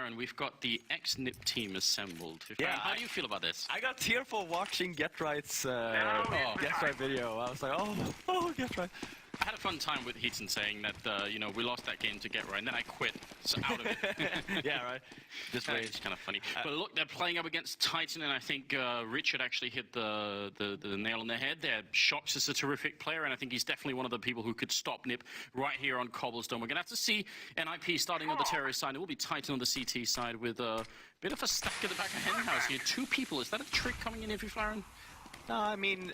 Flaren, we've got the ex-NiP team assembled. Yeah, how do you feel about this? I got tearful watching Get-Right's Get-Right video. I was like, oh, Get-Right. I had a fun time with Heaton saying that, you know, we lost that game to Get-Right, and then I quit out of it. Yeah, right. Just it's kind of funny. But look, they're playing up against Titan, and I think Richard actually hit the nail on the head there. Shox is a terrific player, and I think he's definitely one of the people who could stop NiP right here on Cobblestone. We're going to have to see NiP starting on the terrorist side. It will be Titan on the CT side with a bit of a stack at the back of Henhouse here. 2 people. Is that a trick coming in if you're Flaren? No, I mean,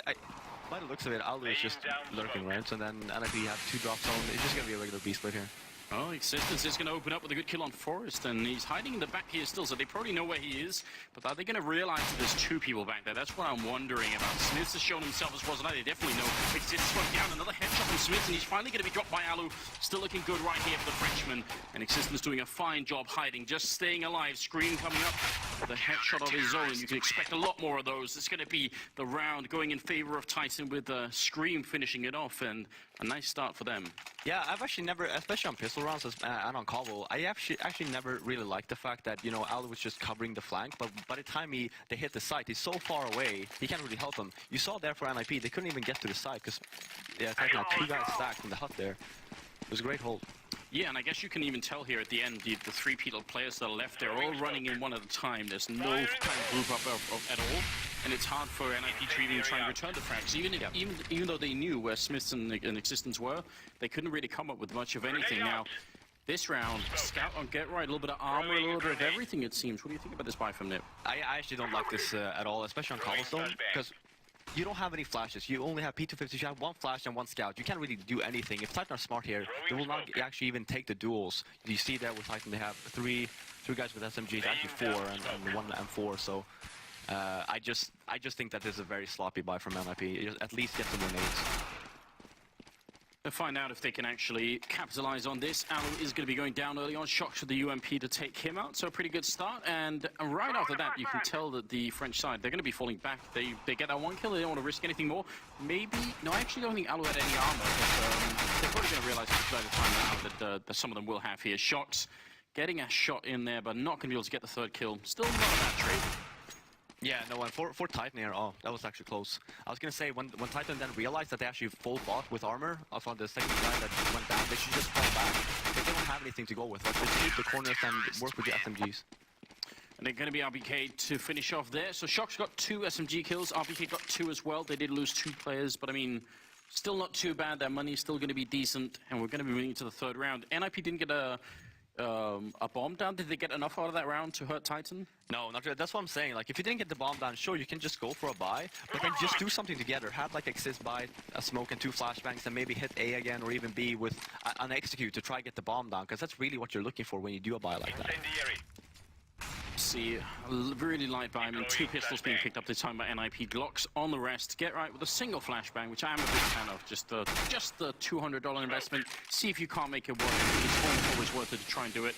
by the looks of it, Alu is just lurking, right? So then NiP have 2 drop zone. It's just going to be a regular B-split here. Oh, Existence is going to open up with a good kill on Forest, and he's hiding in the back here still, so they probably know where he is. But are they going to realize that there's 2 people back there? That's what I'm wondering about. Smith has shown himself as well, so now they definitely know. Existence went down, another headshot from Smith, and he's finally going to be dropped by Alu. Still looking good right here for the Frenchman. And Existence doing a fine job hiding, just staying alive. Scream coming up with a headshot of his own. You can expect a lot more of those. It's going to be the round going in favor of Titan with Scream finishing it off, and a nice start for them. Yeah, I've actually never, especially on pistol rounds and on Cobble, I actually never really liked the fact that, you know, Alu was just covering the flank, but by the time they hit the site, he's so far away, he can't really help them. You saw there for NiP, they couldn't even get to the site because Titan had 2 guys stacked in the hut there. It was a great hold. Yeah, and I guess you can even tell here at the end, the 3 people players that are left, they're all running in one at a time. There's no kind of group up at all, and it's hard for NiP to even try and return the frags. Even though they knew where Smiths and Existence were, they couldn't really come up with much of anything. Now, this round, Scout on Get-Right, a little bit of armor, a little bit of everything, it seems. What do you think about this buy from NiP? I actually don't like this at all, especially on Cobblestone, because you don't have any flashes. You only have P250. You have 1 flash and 1 scout. You can't really do anything. If Titan are smart here, they will not actually even take the duels. You see that with Titan, they have 3 guys with SMGs, actually 4 and 1 M4. So I just think that this is a very sloppy buy from NiP. At least get some grenades. To find out if they can actually capitalize on this. Alu is going to be going down early on. Shox with the UMP to take him out, so a pretty good start. And right after that, you can tell that the French side, they're going to be falling back. They get that 1 kill, they don't want to risk anything more. Maybe, no, I actually don't think Alu had any armor, but they're probably going to realize by the time now that some of them will have here. Shox getting a shot in there, but not going to be able to get the 3rd kill. Still not a bad trade. Yeah, no, and for Titan here, oh, that was actually close. I was going to say, when Titan then realized that they actually full bought with armor on the second guy that went down, they should just fall back. They don't have anything to go with. Like, just keep the corners and work with the SMGs. And they're going to be RBK to finish off there. So Shox got 2 SMG kills, RBK got 2 as well. They did lose 2 players, but I mean, still not too bad. Their money's still going to be decent, and we're going to be moving to the 3rd round. NiP didn't get a bomb down. Did they get enough out of that round to hurt Titan? No, not really. That's what I'm saying. Like, if you didn't get the bomb down, sure, you can just go for a buy, but then just do something together. Have like Exist buy, a smoke and 2 flashbangs, and maybe hit A again, or even B with an execute to try to get the bomb down, because that's really what you're looking for when you do a buy like that. See, a really light buy. I mean, 2 pistols being picked up this time by NiP. Glocks on the rest. Get-Right with a single flashbang, which I am a big fan of. Just the $200 investment. See if you can't make it work. It's always worth it to try and do it.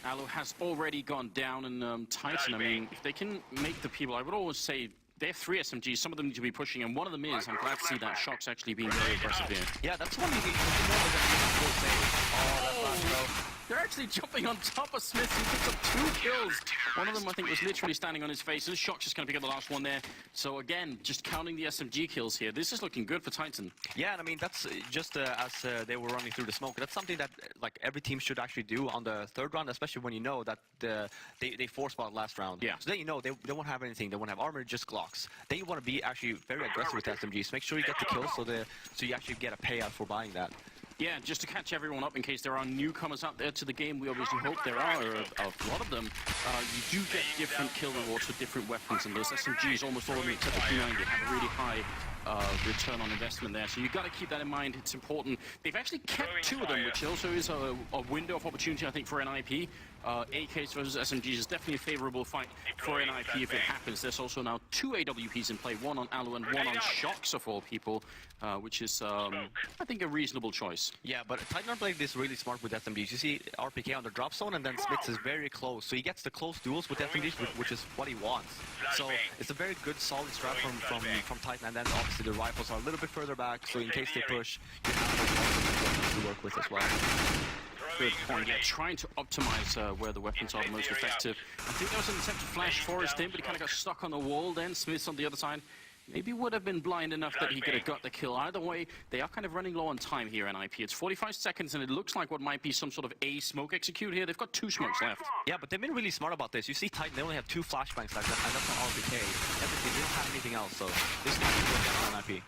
Alu has already gone down, and Titan, I mean, if they can make the people, I would always say, they have 3 SMGs, some of them need to be pushing, and one of them is. I'm glad to see that Shox actually being very aggressive here. Yeah, that's one thing you say. Oh, that's flash, They're actually jumping on top of Smith, who picks up 2 kills. One of them, I think, was literally standing on his face, and Shox is going to pick up the last one there. So again, just counting the SMG kills here. This is looking good for Titan. Yeah, and I mean, that's just as they were running through the smoke. That's something that like every team should actually do on the 3rd round, especially when you know that they 4-spot last round. Yeah. So then you know they won't have anything. They won't have armor, just Glocks. Then you want to be actually very aggressive with SMGs. Make sure you get the kills so you actually get a payout for buying that. Yeah, just to catch everyone up in case there are newcomers out there to the game, we obviously hope there are a lot of them. You do get different kill rewards for different weapons, and those SMGs, almost all of them except the P90, have a really high return on investment there. So you've got to keep that in mind. It's important. They've actually kept 2 of them, which also is a window of opportunity, I think, for NiP. AKs versus SMGs is definitely a favorable fight for NiP if it happens. There's also now 2 AWPs in play, 1 on Alu and 1 on Shox of all people, which is, I think, a reasonable choice. Yeah, but Titan are playing this really smart with SMGs. You see RPK on the drop zone, and then Smits is very close. So he gets the close duels with SMGs, which is what he wants. So it's a very good, solid strat from Titan, and then obviously the rifles are a little bit further back, so in case they push, you have to work with as well. good point. Yeah, trying to optimize where the weapons are the most effective. I think there was an attempt to flash Forrest in, but he kind of got stuck on the wall then. Smith's on the other side. Maybe would have been blind enough that he could have got the kill. Either way, they are kind of running low on time here in NiP. It's 45 seconds, and it looks like what might be some sort of A smoke execute here. They've got 2 smokes left. Yeah, but they've been really smart about this. You see Titan, they only have 2 flashbangs left, and that's on RBK. Everything, they don't have anything else, so this is going to go down on NiP.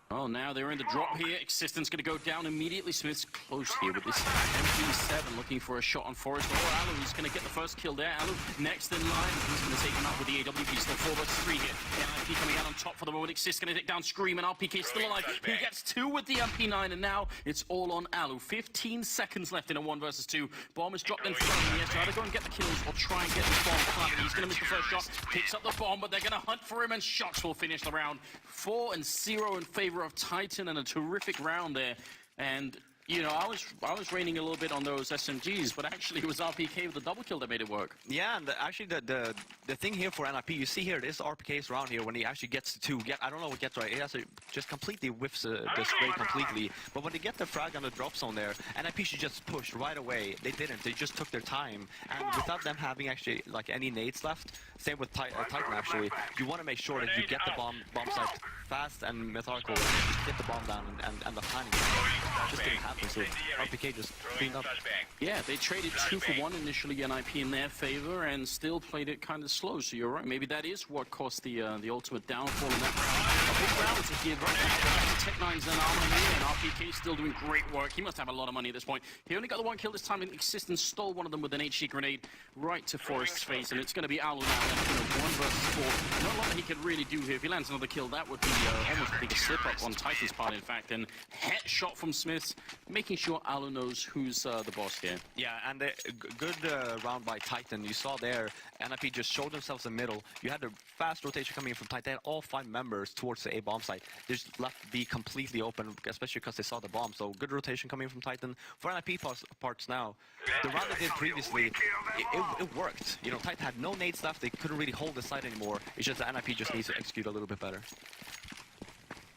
Oh, now they're in the drop here. Existence going to go down immediately. Smith's close here with this MP7 looking for a shot on Forrest. Oh, Alu, he's going to get the first kill there. Alu next in line. He's going to take him out with the AWP. Still 4 versus 3 here. NiP coming out on top for the moment. Exist going to take down Scream, and RPK still alive. He gets 2 with the MP9, and now it's all on Alu. 15 seconds left in a 1 versus 2. Bomb is dropped in front of him. He has to either go and get the kills or try and get this bomb planted. He's going to miss the first shot. Picks up the bomb, but they're going to hunt for him, and shots will finish the round. 4-0 in favor of Titan, and a terrific round there. And you know, I was raining a little bit on those SMGs, but actually it was RPK with the double kill that made it work. Yeah, and actually the thing here for NiP, you see here, this RPK's round here when he actually gets to 2. I don't know what gets right. He has to just completely whiffs the spray completely. But when they get the frag on the drop zone there, NiP should just push right away. They didn't. They just took their time, and without them having actually like any nades left, same with Titan actually, you want to make sure that you get the bomb site fast and methodical, and just get the bomb down and the planning just didn't happen. So RPK just cleaned up. Yeah, they traded 2 for 1 initially, NiP in their favor, and still played it kind of slow. So you're right. Maybe that is what cost the ultimate downfall in that round. A big round to give right now. Tech9's an armor here, and RPK still doing great work. He must have a lot of money at this point. He only got the 1 kill this time, and Existence stole one of them with an HE grenade right to Forrest's face, and it's going to be Alu now. That's 1 versus 4. Not a lot that he could really do here. If he lands another kill, that would be almost a big slip up on Titan's part, in fact. And headshot from Smith, making sure Alu knows who's the boss here. Yeah, and a good round by Titan. You saw there, NiP just showed themselves in the middle. You had the fast rotation coming in from Titan. They had all 5 members towards the A bomb site. They just left B completely open, especially because they saw the bomb. So good rotation coming from Titan. For NiP parts now, the round they did previously, it worked. You know, Titan had no nades left. They couldn't really hold the site anymore. It's just that NiP just needs to execute a little bit better.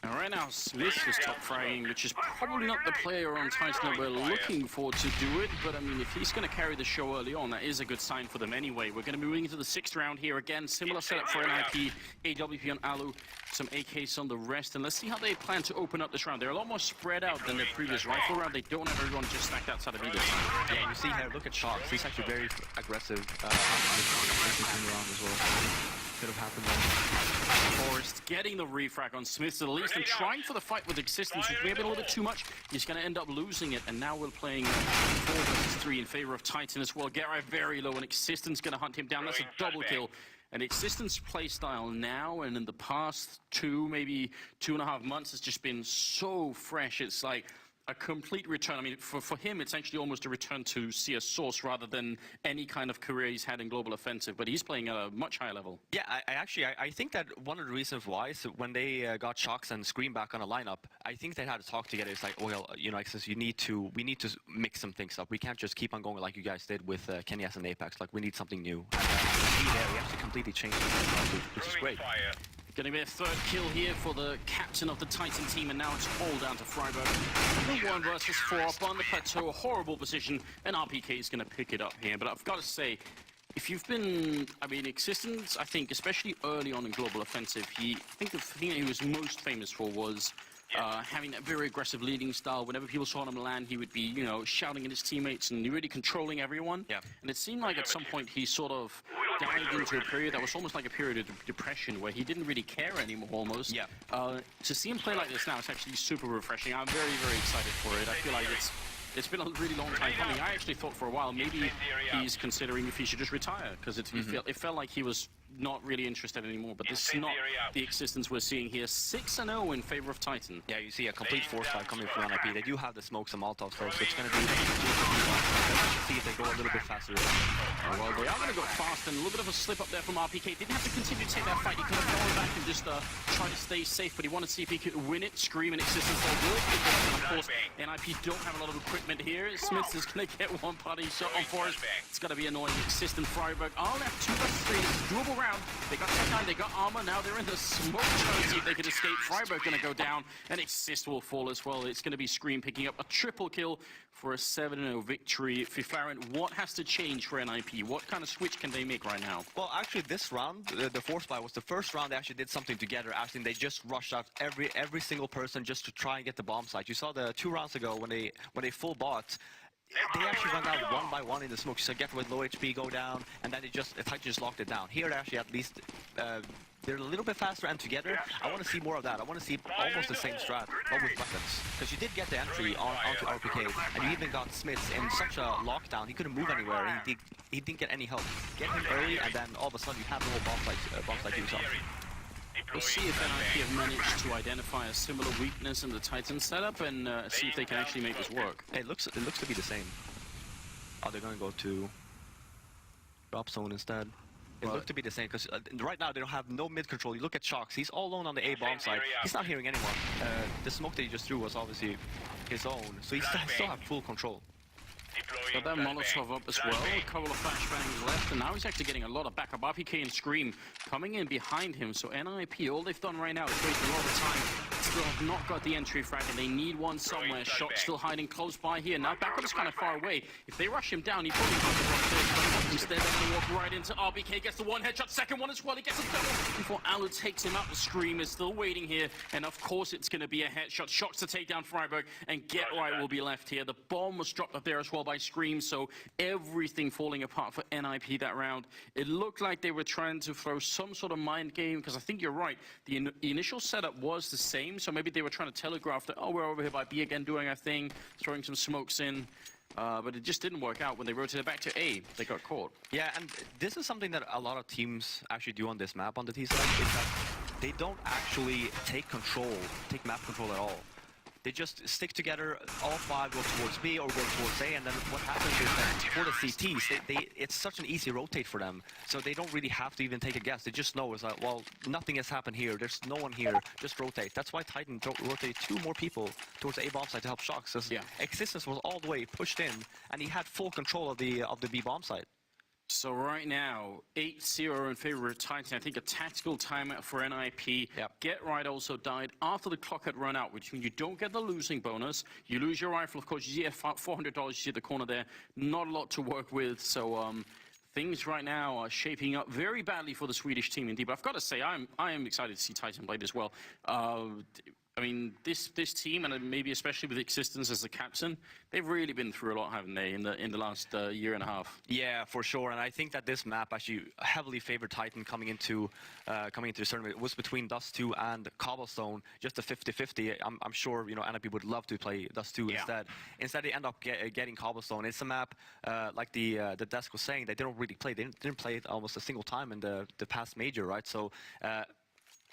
All right, now Smith is top fragging, which is probably not the player on Titan that we're looking for to do it. But I mean, if he's going to carry the show early on, that is a good sign for them anyway. We're going to be moving into the 6th round here again. Similar setup for NiP, AWP on Alu, some AKs on the rest, and let's see how they plan to open up this round. They're a lot more spread out than their previous rifle round. They don't have everyone just stacked outside of either side. Yeah, you see here, look at Shox. He's actually very aggressive round as well. Could have happened there. Forrest getting the refrag on Smith at least, and trying for the fight with Existence, which may have been a little bit too much. He's going to end up losing it, and now we're playing 4 versus 3 in favor of Titan as well. Gerai very low, and Existence going to hunt him down. That's a double kill. And Existence playstyle now and in the past 2, maybe 2.5 months has just been so fresh. It's like a complete return. I mean, for him, it's actually almost a return to CS Source rather than any kind of career he's had in Global Offensive, but he's playing at a much higher level. Yeah, I think that one of the reasons why is when they got Shox and Scream back on a lineup, I think they had to talk together. It's like, well, you know, like, since we need to mix some things up. We can't just keep on going like you guys did with Kenny S and Apex. Like, we need something new. And we actually completely changed it, which is great. Going to be a 3rd kill here for the captain of the Titan team, and now it's all down to Freiburg. 1 versus 4 up on the plateau, a horrible position, and RPK is going to pick it up here. But I've got to say, if you've been, I mean, Existence, I think, especially early on in Global Offensive, I think the thing that he was most famous for was having that very aggressive leading style. Whenever people saw him land, he would be, you know, shouting at his teammates and really controlling everyone. Yeah. And it seemed like at some point he sort of dived into a period that was almost like a period of depression where he didn't really care anymore almost. Yeah. To see him play like this now, it's actually super refreshing. I'm very, very excited for it. I feel like it's been a really long time coming. I actually thought for a while maybe he's considering if he should just retire, because it felt like he was not really interested anymore, but this is not the Existence we're seeing here. 6-0 in favor of Titan. Yeah, you see a complete force fight coming from NiP. They do have the smokes and Molotovs, so it's going to be see if they go a little bit faster. Well, they are going to go fast, and a little bit of a slip up there from RPK. Didn't have to continue to take that fight. He could have fallen back and just try to stay safe, but he wanted to see if he could win it. Scream and Existence all good. Of course, NiP don't have a lot of equipment here. Smith is going to get one party shot on Forrest. It's going to be annoying. Existence, Freiburg are left 2 versus 3. This is doable ground. They got Tech9, they got armor, now they're in the smoke trying to see if they can escape. Freiburg gonna go down, and Exist will fall as well. It's gonna be Scream picking up a triple kill for a 7-0 victory. Fifaren, what has to change for NiP? What kind of switch can they make right now? Well, actually, this round, the fourth spy was the first round they actually did something together. Actually, they just rushed out every single person just to try and get the bomb site. You saw the 2 rounds ago when they full bought. They actually went out one by one in the smoke. So get with low HP, go down, and then Titan just locked it down. Here, they actually at least they're a little bit faster and together. I want to see more of that. I want to see almost the same strat, but with weapons. Because you did get the entry onto RPK, and you even got Smiths in such a lockdown. He couldn't move anywhere, and he didn't get any help. Get him early, and then all of a sudden you have the whole bomb site to yourself. We'll see if NiP have managed to identify a similar weakness in the Titan setup and see if they can actually make this work. Hey, it looks to be the same. Oh, they're going to go to drop zone instead. It looked to be the same because right now they don't have no mid control. You look at Shox, he's all alone on the A bomb side. He's not hearing anyone. The smoke that he just threw was obviously his own, so he still have full control. Got that Molotov up as well, a couple of flashbangs left, and now he's actually getting a lot of backup. RPK and Scream coming in behind him, so NiP, all they've done right now is wasting a lot of time. Still have not got the entry frag, and they need one somewhere. Shot still hiding close by here. Now backup is kind of far away. If they rush him down, he probably can't run this, but instead they're going to walk right into RPK, gets the one headshot, second one as well, he gets a double before Alu takes him out. The Scream is still waiting here, and of course it's going to be a headshot. Shots to take down Freiburg, and Get Right will be left here. The bomb was dropped up there as well by Scream, so everything falling apart for NiP that round. It looked like they were trying to throw some sort of mind game, because I think you're right. The initial setup was the same, so maybe they were trying to telegraph that, oh, we're over here by B again doing our thing, throwing some smokes in. But it just didn't work out. When they rotated back to A, they got caught. Yeah, and this is something that a lot of teams actually do on this map on the T side, is that they don't actually take map control at all. They just stick together, all 5 go towards B or go towards A, and then what happens is that for the CTs, it's such an easy rotate for them, so they don't really have to even take a guess. They just know it's like, well, nothing has happened here, there's no one here, just rotate. That's why Titan rotated 2 more people towards the A bomb site to help Shox, because Existence was all the way pushed in, and he had full control of the B bomb site. So right now, 8-0 in favor of Titan. I think a tactical timeout for NiP. Yep. Get Right also died after the clock had run out, which means you don't get the losing bonus. You lose your rifle, of course. You see $400 you see at the corner there. Not a lot to work with, so things right now are shaping up very badly for the Swedish team indeed. But I've got to say, I am excited to see Titan play this well. I mean, this team, and maybe especially with Existence as the captain, they've really been through a lot, haven't they, in the last year and a half? Yeah, for sure. And I think that this map actually heavily favored Titan coming into the tournament. It was between Dust 2 and Cobblestone, just a 50-50. I'm sure NiP would love to play Dust 2 instead. Instead, they end up getting Cobblestone. It's a map like the desk was saying, they didn't really play. They didn't play it almost a single time in the past major, right? So.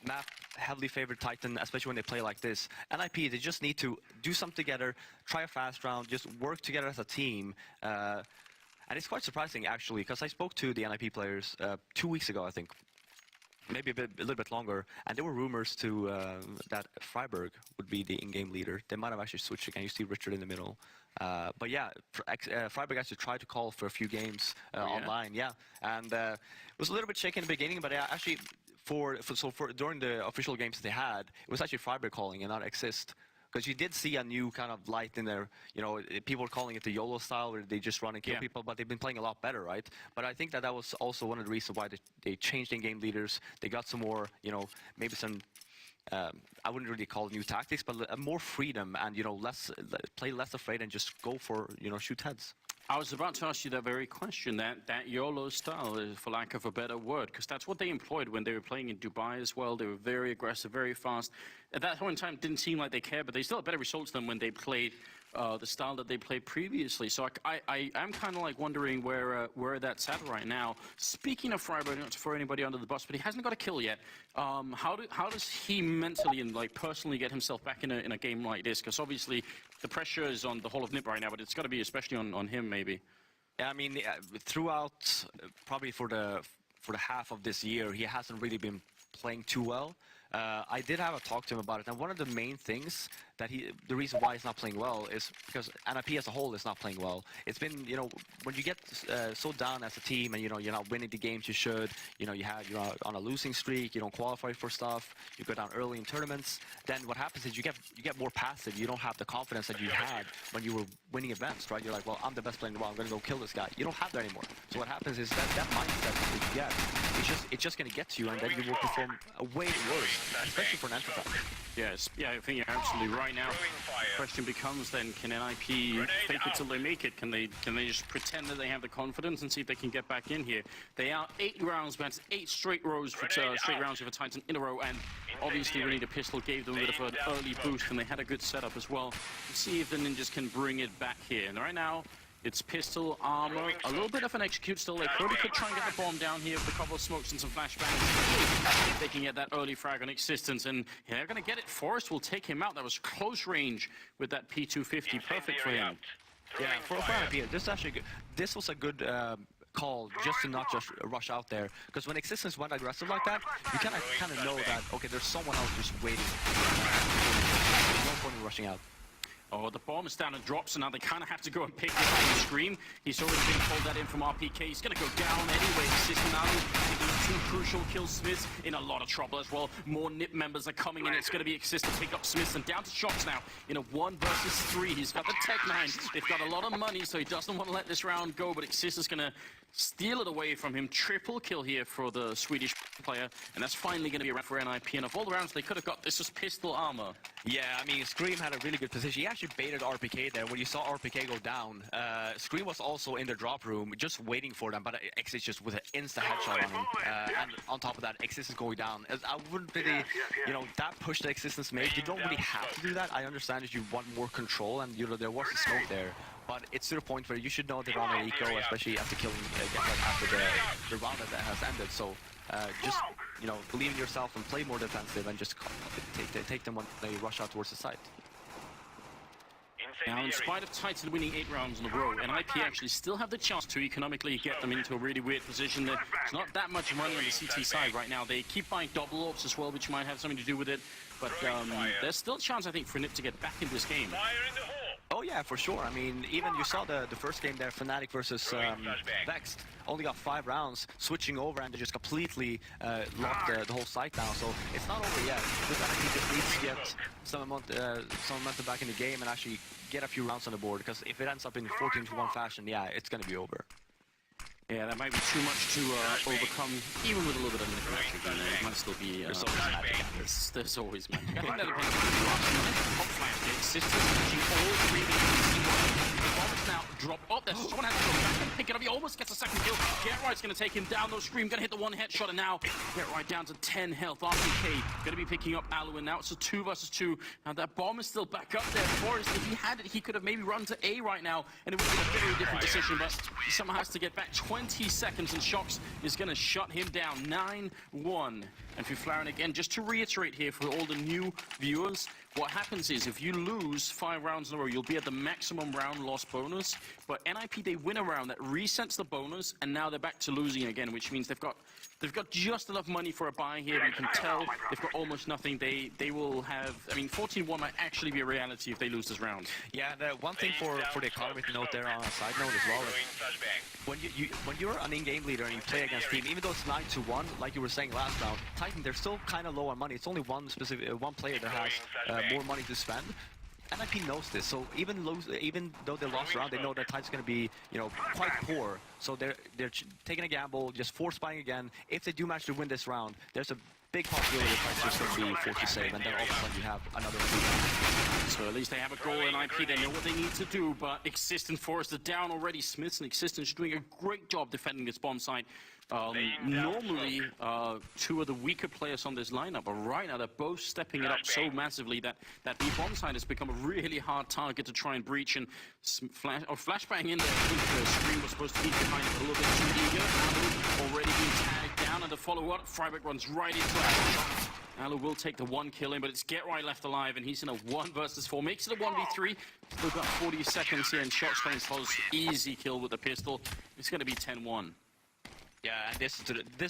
Map heavily favored Titan, especially when they play like this. NiP, they just need to do something together, try a fast round, just work together as a team. And it's quite surprising, actually, because I spoke to the NiP players 2 weeks ago, I think. Maybe a little bit longer. And there were rumors that Freiburg would be the in-game leader. They might have actually switched again. You see Richard in the middle. But yeah, Freiburg actually tried to call for a few games online. Yeah, and it was a little bit shaky in the beginning, but actually... For during the official games they had, it was actually Freiburg calling and not Exist. Because you did see a new kind of light in there. People were calling it the YOLO style, where they just run and kill people, but they've been playing a lot better, right? But I think that was also one of the reasons why they changed in-game leaders. They got some more, maybe some, I wouldn't really call it new tactics, but more freedom and, play less afraid and just go for, shoot heads. I was about to ask you that very question, that YOLO style, for lack of a better word, because that's what they employed when they were playing in Dubai as well. They were very aggressive, very fast. At that point in time, it didn't seem like they cared, but they still had better results than when they played the style that they played previously. So I'm kind of like wondering where that's at right now. Speaking of Freiburg, not to throw anybody under the bus, but he hasn't got a kill yet. How does he mentally and personally get himself back in a game like this? Because obviously the pressure is on the whole of NiP right now, but it's got to be especially on him maybe. Yeah, I mean, throughout probably for the half of this year, he hasn't really been playing too well. I did have a talk to him about it, and one of the main things that the reason why he's not playing well is because NiP as a whole is not playing well. It's been, when you get so down as a team and, you're not winning the games you should, you're on a losing streak, you don't qualify for stuff, you go down early in tournaments, then what happens is you get more passive. You don't have the confidence that you had when you were winning events, right? You're like, well, I'm the best player in the world, I'm going to go kill this guy. You don't have that anymore. So what happens is that mindset that you get, it's just going to get to you, and then you will perform way worse, especially for an enterprise. Yes, yeah, I think you're absolutely right. Now, the question becomes then, can NiP fake it till they make it? Can they just pretend that they have the confidence and see if they can get back in here? They are 8 rounds, but 8 straight rounds for Titan in a row, and obviously winning the pistol gave them a bit of an early boost, and they had a good setup as well. Let's see if the Ninjas can bring it back here. And right now, it's pistol, armor, a little bit of an execute still. They probably could try and get the bomb down here with a couple of smokes and some flashbangs. If they can get that early frag on Existence, and they're going to get it. Forrest will take him out. That was close range with that P250. Perfect for him. Yeah, for NiP, this was a good call just to not just rush out there, because when Existence went aggressive like that, you kind of know that, okay, there's someone else just waiting. No point in rushing out. Oh, the bomb is down and drops, and now they kind of have to go and pick it up and Scream. He's already been pulled that in from RPK. He's going to go down anyway. System now taking 2 crucial kills. Smiths in a lot of trouble as well. More NiP members are coming in. It's going to be Exist to pick up Smiths, and down to Shox now in a 1 versus 3. He's got the Tech 9. They've got a lot of money, so he doesn't want to let this round go, but Exist is going to steal it away from him. Triple kill here for the Swedish player, and that's finally going to be a round for NiP. And of all the rounds they could have got, this was pistol armor. Yeah, I mean, Scream had a really good position. He actually baited RPK there. When you saw RPK go down, Scream was also in the drop room, just waiting for them, but Exist just with an instant headshot on him. And on top of that, Exist is going down. I wouldn't really, that push that Existence made, you don't really have to do that. I understand that you want more control, and there was a smoke there. But it's to the point where you should know they're on an eco, especially after killing, after the round that has ended. So just, believe in yourself and play more defensive, and just take them when they rush out towards the site. Now, in spite of Titan winning 8 rounds in a row, NiP actually still have the chance to economically get them into a really weird position. There's not that much money on the CT side right now. They keep buying double orbs as well, which might have something to do with it. But there's still a chance, I think, for NiP to get back in this game. Oh yeah, for sure. I mean, even you saw the first game there, Fnatic versus Vexed, only got 5 rounds, switching over, and they just completely locked the whole site down. So it's not over yet. This NiP just needs to get some momentum back in the game and actually get a few rounds on the board, because if it ends up in 14-1 fashion, yeah, it's going to be over. Yeah, that might be too much to overcome, even with a little bit of magic in there. It might still be... There's always magic. There's always magic. I think that depends on the top flash hit. Sisters reaching all 3 the bomb is now dropped. Oh, there's someone has to go back and pick it up. He almost gets a second kill. Get Right's going to take him down, though. Scream going to hit the 1 headshot, and now Get Right down to 10 health. RPK going to be picking up Aluin. Now it's a 2 versus 2, and that bomb is still back up there. Forrest, if he had it, he could have maybe run to A right now, and it would have been a very different decision, but he somehow has to get back 20 seconds, and Shox is going to shut him down. 9-1. And for Flaren again, just to reiterate here for all the new viewers, what happens is if you lose 5 rounds in a row, you'll be at the maximum round loss bonus. But NiP, they win a round that resets the bonus, and now they're back to losing again, which means they've got just enough money for a buy here. You can tell they've got almost nothing. They will have, I mean, 14-1 might actually be a reality if they lose this round. Yeah, the one thing for the economy to note there on a side note as well is when you're an in-game leader and you play against team, even though it's 9-1, like you were saying last round, Titan, they're still kind of low on money. It's only one player that has more money to spend. NiP knows this, so even though they lost round, they know that Titan's going to be, quite poor. So they're taking a gamble, just force buying again. If they do manage to win this round, there's a big possibility that Titan's just going to be forced to save, and then all of a sudden you have another 2 rounds. So at least they have a goal in NiP. They know what they need to do, but Exist and Forrest are down already. Smiths and Existence doing a great job defending this bomb site. Normally, 2 of the weaker players on this lineup, but right now they're both stepping it up so massively that the bomb side has become a really hard target to try and breach. And flashbang in there. I think the Scream was supposed to be behind it a little bit too eager. Already being tagged down, and the follow-up, Freiburg runs right into it. Alu will take the 1 kill in, but it's Get Right left alive, and he's in a 1 versus 4. Makes it a 1v3. Still got 40 seconds here, and Shox playing slows. Easy kill with the pistol. It's going to be 10-1. Yeah, and this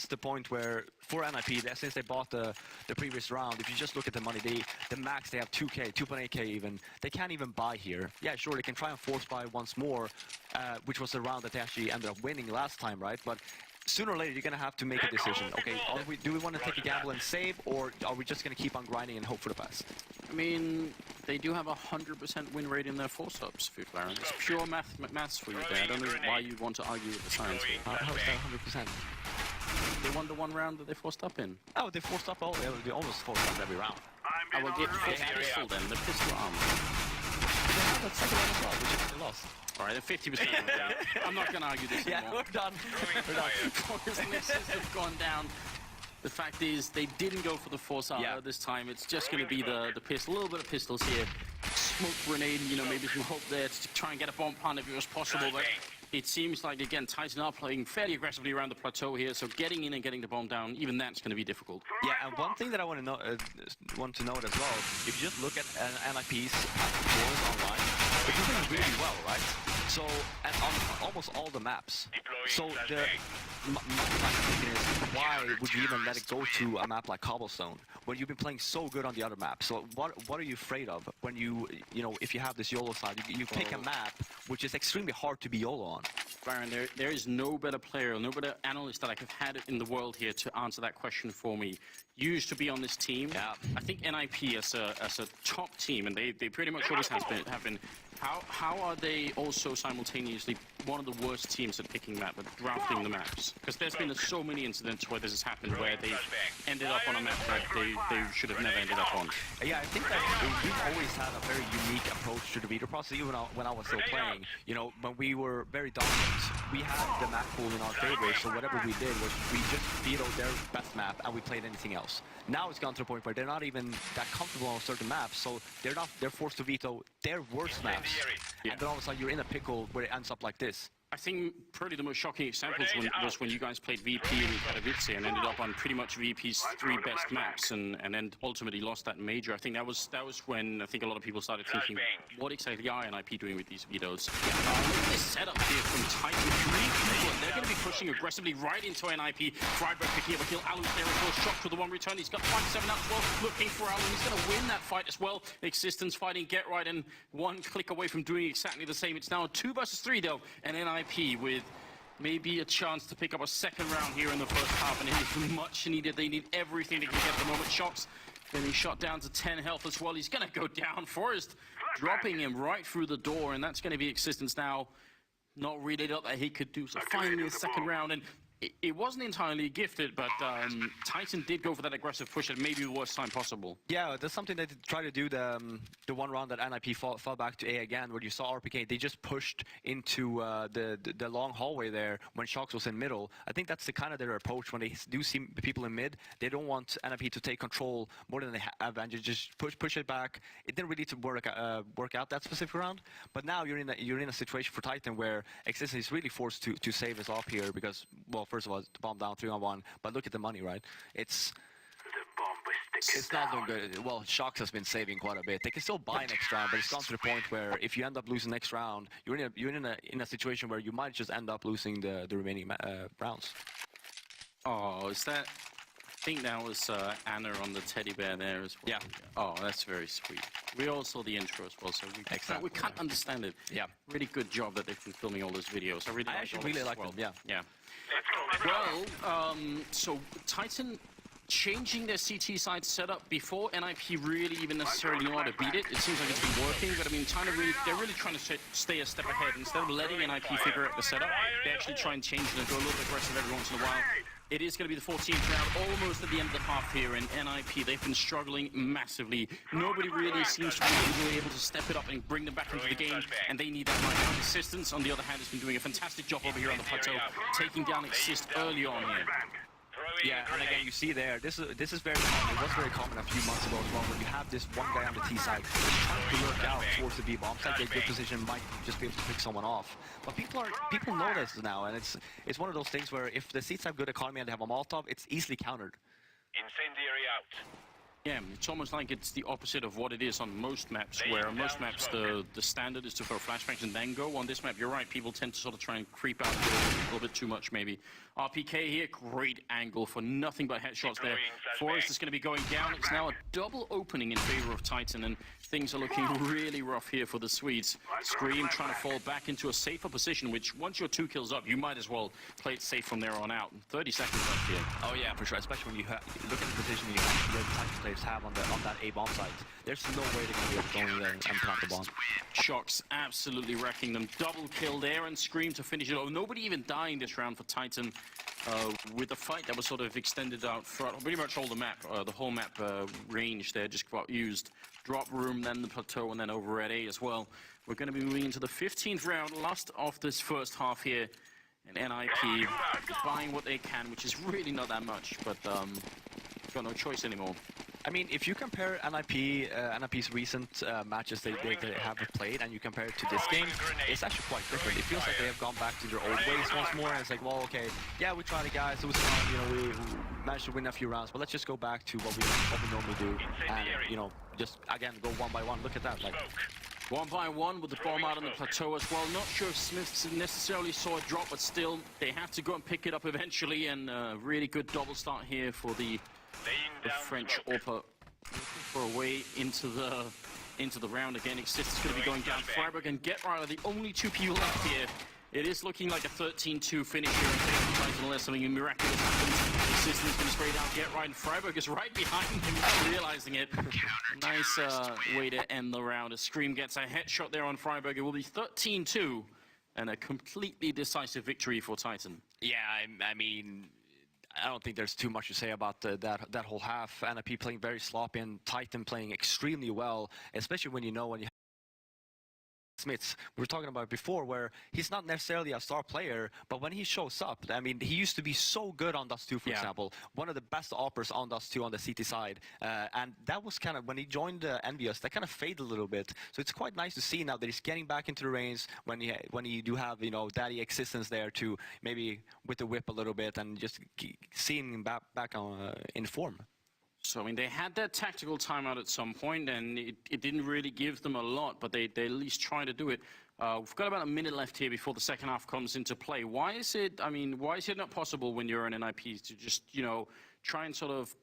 is the point where for NiP, since they bought the previous round, if you just look at the money, the max they have 2K, 2.8K even. They can't even buy here. Yeah, sure, they can try and force buy once more, which was the round that they actually ended up winning last time, right? But sooner or later, you're gonna have to make a decision. Okay, do we want to take a gamble and save, or are we just gonna keep on grinding and hope for the best? I mean, they do have a 100% win rate in their force-ups, Fuflaren. It's pure maths for you there. I don't know why you want to argue with the science here. How is that 100%? They won the one round that they forced up in. Oh, they forced up they almost forced up every round. I will get forced pistol then, the pistol arm. They had that second round as well, which they lost. Alright, then 50% down. I'm not going to argue this anymore. Yeah, we're done. We're done. Force misses have gone down. The fact is, they didn't go for the force armor this time. It's just going to be the pistol, a little bit of pistols here. Smoke grenade, you know, maybe some hope there to try and get a bomb plant if it was possible. But it seems like, again, Titan are playing fairly aggressively around the plateau here. So getting in and getting the bomb down, even that's going to be difficult. Yeah, and one thing that I want to note as well, if you just look at NiP's scores online, they're doing really well, right? So, and on almost all the maps. So my thinking is, why would you even let it go to a map like Cobblestone when you've been playing so good on the other map? So what are you afraid of when you know, if you have this YOLO side, you pick a map which is extremely hard to be YOLO on? Baron, there is no better player, no better analyst that I have had in the world here to answer that question for me. You used to be on this team. Yeah. I think NiP as a top team, and they pretty much always have been. How are they also simultaneously one of the worst teams at picking map, at drafting the maps? Because there's been so many incidents where this has happened, where they've ended up on a map that they should have never ended up on. Yeah, I think that we've always had a very unique approach to the veto process, even when I was still playing. You know, when we were very dominant, we had the map pool in our favor, so whatever we did was we just vetoed their best map and we played anything else. Now it's gone to the point where they're not even that comfortable on certain maps, so they're forced to veto their worst maps. Yeah. And then all of a sudden you're in a pickle where it ends up like this. I think probably the most shocking examples was when you guys played VP in Katowice and ended up on pretty much VP's 3 best maps and then ultimately lost that major. I think that was when I think a lot of people started thinking, what exactly are NiP doing with these vetoes? Look at this setup here from Titan. 3 people, they're going to be pushing aggressively right into NiP. Friedberg picking up a kill. Alu's there as well. Shot to the one return. He's got 5-7 out as well. Looking for Alu. He's going to win that fight as well. Existence fighting Get Right and one click away from doing exactly the same. It's now a 2 versus 3 though, and NiP with maybe a chance to pick up a second round here in the first half, and it is much needed. They need everything they can get at the moment. Shots getting shot down to 10 health as well. He's going to go down. Forrest dropping him right through the door, and that's going to be Existence now. Not really up that he could do. So finally a second round, and it wasn't entirely gifted, but Titan did go for that aggressive push at maybe the worst time possible. Yeah, that's something they tried to do the one round that NiP fell back to A again, where you saw RPK. They just pushed into the long hallway there when Shox was in middle. I think that's the kind of their approach when they do see people in mid. They don't want NiP to take control more than they have, and just push it back. It didn't really work out that specific round, but now you're in a situation for Titan where Existence is really forced to save us off here because, well, first of all, the bomb down 3-on-1, but look at the money, right? It's not doing good. Well, Shox has been saving quite a bit. They can still buy next round, but it's gone to the point where if you end up losing next round, you're in a situation where you might just end up losing the remaining rounds. Oh, is that? I think that was Anna on the teddy bear there as well. Yeah. Oh, that's very sweet. We all saw the intro as well, so we can't understand it. Yeah. Really good job that they've been filming all those videos. I actually really like them. Yeah. Yeah. Well, so Titan changing their CT side setup before NiP really even necessarily know how to beat it. It seems like it's been working, but I mean, they're really trying to stay a step ahead. Instead of letting NiP figure out the setup, they actually try and change it and go a little bit aggressive every once in a while. It is going to be the 14th round, almost at the end of the half here in NiP. They've been struggling massively. Nobody really seems to be really able to step it up and bring them back into the game, and they need that right now. Existence, on the other hand, has been doing a fantastic job over here on the plateau, taking down Exist early on here. Yeah, and again, you see there, this is very common. It was very common a few months ago as well, when you have this one guy on the T side who's trying to lurk out towards the B bomb side, get good position, might just be able to pick someone off. But people know this now, and it's one of those things where if the seats have good economy and they have a Molotov, it's easily countered. Incendiary out. Yeah, it's almost like it's the opposite of what it is on most maps, where on most maps the standard is to throw flashbangs and then go. On this map, you're right, people tend to sort of try and creep out a little bit too much, maybe. RPK here, great angle for nothing but headshots there. Forest is going to be going down. It's now a double opening in favor of Titan, and things are looking really rough here for the Swedes. Scream trying to fall back into a safer position, which once you're 2 kills up, you might as well play it safe from there on out. 30 seconds left here. Oh yeah, for sure. Especially when you look at the position the Titan players have on that A bomb site. There's no way they're going to be able to go in there and plant the bomb. Shox absolutely wrecking them. Double kill there and Scream to finish it off. Nobody even dying this round for Titan. With the fight that was sort of extended out front, pretty much all the map, the whole map range there just got used. Drop room, then the plateau, and then over at A as well. We're going to be moving into the 15th round, last of this first half here. And NiP buying what they can, which is really not that much, but got no choice anymore. I mean, if you compare NiP's recent matches they have played, and you compare it to this game, it's actually quite different. It feels like they have gone back to their old ways once more, and it's like, well, okay, yeah, we tried it, guys, it was fun, you know, we managed to win a few rounds, but let's just go back to what we normally do, and, you know, just, again, go one by one. Look at that, like... 1 by 1 with the bomb out on the plateau as well. Not sure if Smiths necessarily saw a drop, but still, they have to go and pick it up eventually, and really good double start here for the French AWPer. For a way into the round again. Exist is going to be going down. Freiburg and GetRight, the only 2 people left here. It is looking like a 13-2 finish here in favor of Titan unless something miraculous happens. Exist is going to spray down GetRight, and Freiburg is right behind him, not realizing it. Nice way to end the round. As Scream gets a headshot there on Freiburg. It will be 13-2 and a completely decisive victory for Titan. Yeah, I mean... I don't think there's too much to say about that whole half. NiP playing very sloppy and Titan playing extremely well, especially when you have Smiths. We were talking about it before, where he's not necessarily a star player, but when he shows up, I mean, he used to be so good on Dust 2, for example. One of the best AWPers on Dust 2 on the CT side. And that was kind of, when he joined Envious, that kind of faded a little bit. So it's quite nice to see now that he's getting back into the range when you do have, you know, Daddy existence there to maybe with the whip a little bit and just seeing him back on, in form. So, I mean, they had their tactical timeout at some point, and it didn't really give them a lot, but they at least tried to do it. We've got about a minute left here before the second half comes into play. Why is it not possible when you're an NiP to just, you know, try and sort of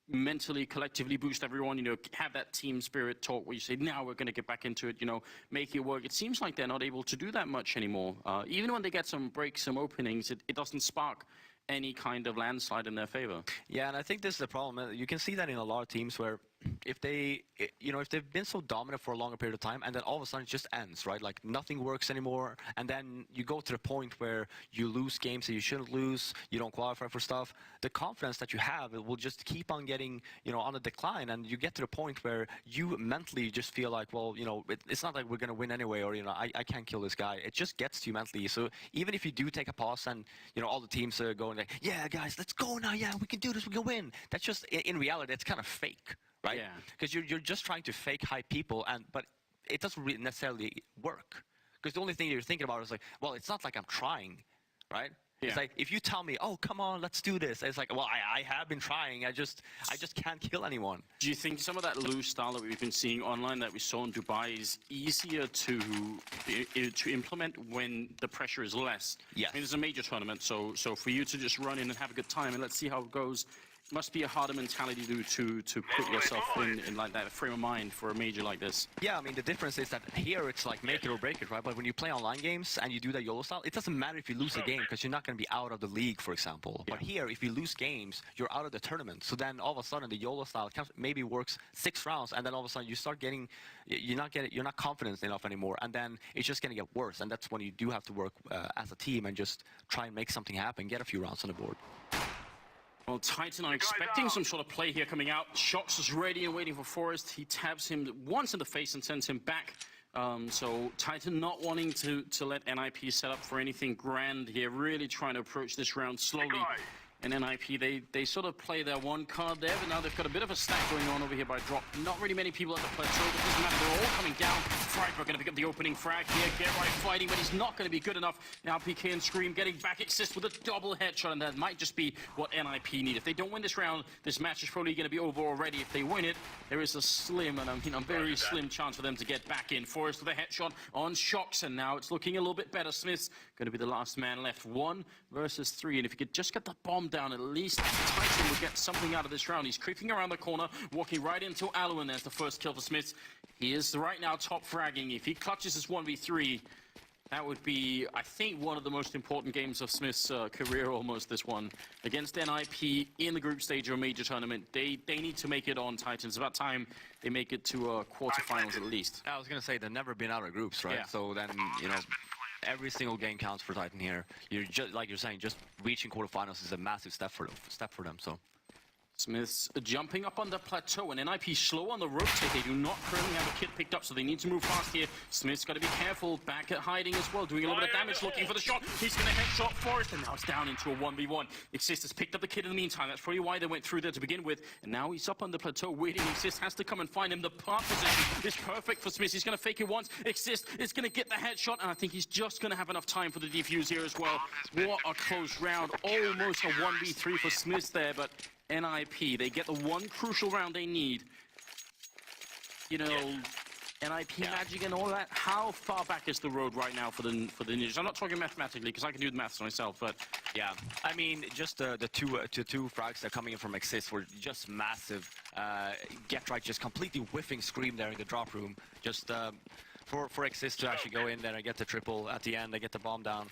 mentally, collectively boost everyone, you know, have that team spirit talk where you say, now we're going to get back into it, you know, make it work. It seems like they're not able to do that much anymore. Even when they get some breaks, some openings, it doesn't spark any kind of landslide in their favor. Yeah, and I think this is the problem. You can see that in a lot of teams where if they've been so dominant for a longer period of time, and then all of a sudden it just ends, right? Like nothing works anymore, and then you go to the point where you lose games that you shouldn't lose, you don't qualify for stuff. The confidence that you have, it will just keep on getting, you know, on a decline, and you get to the point where you mentally just feel like, well, you know, it's not like we're going to win anyway, or, you know, I can't kill this guy. It just gets to you mentally. So even if you do take a pause and, you know, all the teams are going like, yeah, guys, let's go now. Yeah, we can do this. We can win. That's just, in reality, it's kind of fake. Right? Yeah. Because you're just trying to fake hype people, but it doesn't really necessarily work. Because the only thing you're thinking about is like, well, it's not like I'm trying, right? Yeah. It's like, if you tell me, oh, come on, let's do this. It's like, well, I have been trying. I just can't kill anyone. Do you think some of that loose style that we've been seeing online that we saw in Dubai is easier to implement when the pressure is less? Yes. I mean, it's a major tournament, so for you to just run in and have a good time and let's see how it goes, must be a harder mentality to put yourself in like that frame of mind for a major like this. Yeah, I mean, the difference is that here it's like make it or break it, right? But when you play online games and you do that YOLO style, it doesn't matter if you lose a game because you're not going to be out of the league, for example. Yeah. But here, if you lose games, you're out of the tournament. So then all of a sudden the YOLO style maybe works 6 rounds, and then all of a sudden you start getting, you're not confident enough anymore, and then it's just going to get worse. And that's when you do have to work as a team and just try and make something happen, get a few rounds on the board. Well, Titan are expecting some sort of play here coming out. Shox is ready and waiting for Forrest. He tabs him once in the face and sends him back. So Titan not wanting to let NiP set up for anything grand here, really trying to approach this round slowly And NiP, they sort of play their one card there, but now they've got a bit of a stack going on over here by Drop. Not really many people at the plateau, but it doesn't matter. They're all coming down. Freiburg going to pick up the opening frag here. Get right fighting, but he's not going to be good enough. Now PK and Scream getting back Exist with a double headshot, and that might just be what NiP need. If they don't win this round, this match is probably going to be over already. If they win it, there is a slim, and I mean a very slim chance for them to get back in. Forrest with a headshot on Shocks, and now it's looking a little bit better. Smith's going to be the last man left. 1 versus 3, and if he could just get the bomb down, at least Titan will get something out of this round. He's creeping around the corner, walking right into Alu, and there's the first kill for Smith. He is right now top fragging. If he clutches his 1v3, that would be, I think, one of the most important games of Smith's career, almost, this one. Against NiP in the group stage of a major tournament. They need to make it on Titan. It's about time they make it to quarterfinals at least. I was going to say, they've never been out of groups, right? Yeah. So then, you know, every single game counts for Titan here. You're just, like you're saying, just reaching quarterfinals is a massive step for them, so. Smith's jumping up on the plateau, and NiP slow on the rotate. They do not currently have a kit picked up, so they need to move fast here. Smith's got to be careful, back at hiding as well, doing a little bit of damage, looking for the shot. He's going to headshot Forrest, and now it's down into a 1v1. Exist has picked up the kit in the meantime. That's probably why they went through there to begin with, and now he's up on the plateau waiting. Exist has to come and find him. The plant position is perfect for Smith. He's going to fake it once. Exist is going to get the headshot, and I think he's just going to have enough time for the defuse here as well. What a close round. Almost a 1v3 for Smith there, but NiP, they get the one crucial round they need. You know, NiP magic and all that. How far back is the road right now for the Ninjas? I'm not talking mathematically because I can do the maths myself, but yeah, I mean, just the two frags that are coming in from Exist were just massive. Get right, just completely whiffing Scream there in the drop room. Just for Exist to actually go in there and get the triple at the end, they get the bomb down.